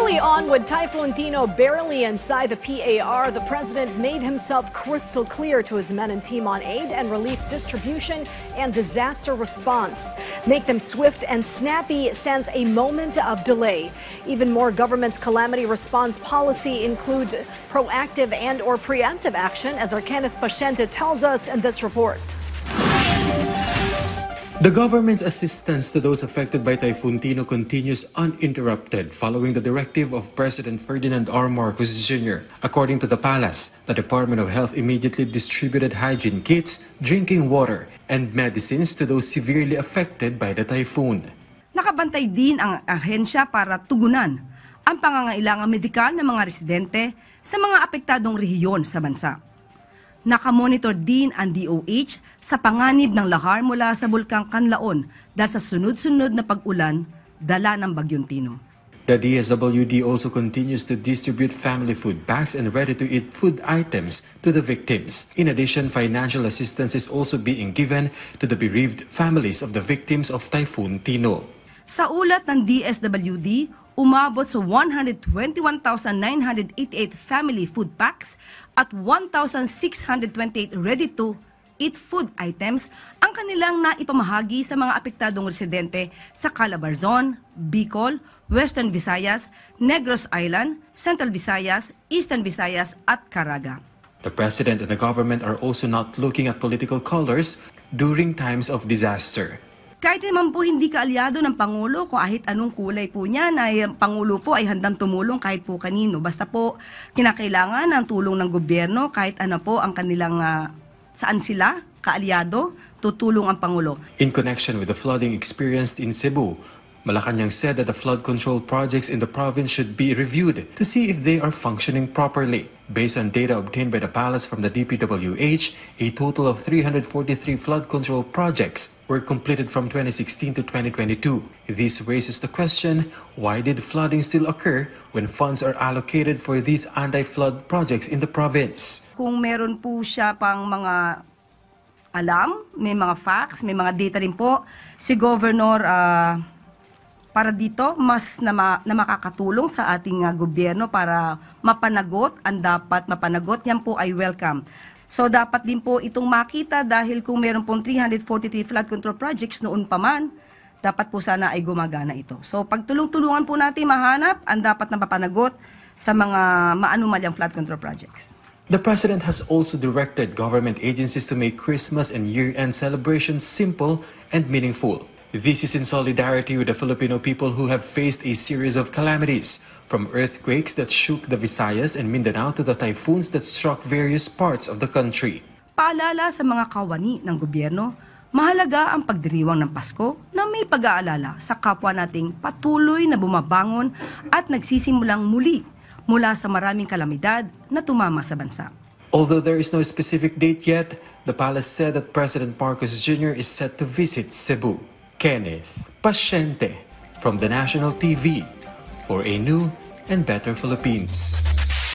Early on, with Typhoon Tino barely inside the PAR, the president made himself crystal clear to his men and team on aid and relief distribution and disaster response. Make them swift and snappy sends a moment of delay. Even more, government's calamity response policy includes proactive and/or preemptive action, as our Kenneth Paciente tells us in this report. The government's assistance to those affected by Typhoon Tino continues uninterrupted following the directive of President Ferdinand R. Marcos Jr. According to the palace, the Department of Health immediately distributed hygiene kits, drinking water, and medicines to those severely affected by the typhoon. Nakabantay din ang ahensya para tugunan ang pangangailangang medikal ng mga residente sa mga apektadong rehiyon sa bansa. Nakamonitor din ang DOH sa panganib ng lahar mula sa Bulkang Kanlaon dahil sa sunod-sunod na pag-ulan dala ng Bagyong Tino. The DSWD also continues to distribute family food packs and ready-to-eat food items to the victims. In addition, financial assistance is also being given to the bereaved families of the victims of Typhoon Tino. Sa ulat ng DSWD, umabot sa 121,988 family food packs at 1,628 ready-to-eat food items ang kanilang naipamahagi sa mga apektadong residente sa Calabarzon, Bicol, Western Visayas, Negros Island, Central Visayas, Eastern Visayas at Caraga. The President and the government are also not looking at political colors during times of disaster. Kahit naman po hindi kaalyado ng Pangulo, kahit anong kulay po niya, ay Pangulo po ay handang tumulong kahit po kanino. Basta po kinakailangan ng tulong ng gobyerno, kahit ano po ang kanilang saan sila kaalyado, tutulong ang Pangulo. In connection with the flooding experienced in Cebu, Malacanang said that the flood control projects in the province should be reviewed to see if they are functioning properly. Based on data obtained by the palace from the DPWH, a total of 343 flood control projects were completed from 2016 to 2022. This raises the question, why did flooding still occur when funds are allocated for these anti-flood projects in the province? Kung meron po siya pang mga alam, may mga facts, may mga data rin po, si Governor para dito mas na makakatulong sa ating gobyerno para mapanagot ang dapat mapanagot, yan po ay welcome. So dapat din po itong makita dahil kung meron pong 343 flood control projects noon pa man, dapat po sana ay gumagana ito. So pagtulong-tulungan po natin mahanap ang dapat na mapanagot sa mga maanumalyang flood control projects. The President has also directed government agencies to make Christmas and year-end celebrations simple and meaningful. This is in solidarity with the Filipino people who have faced a series of calamities, from earthquakes that shook the Visayas and Mindanao to the typhoons that struck various parts of the country. Paalala sa mga kawani ng gobyerno, mahalaga ang pagdiriwang ng Pasko na may pag-aalala sa kapwa nating patuloy na bumabangon at nagsisimulang muli mula sa maraming kalamidad na tumama sa bansa. Although there is no specific date yet, the palace said that President Marcos Jr. is set to visit Cebu. Kenneth Paciente from the National TV for a new and better Philippines.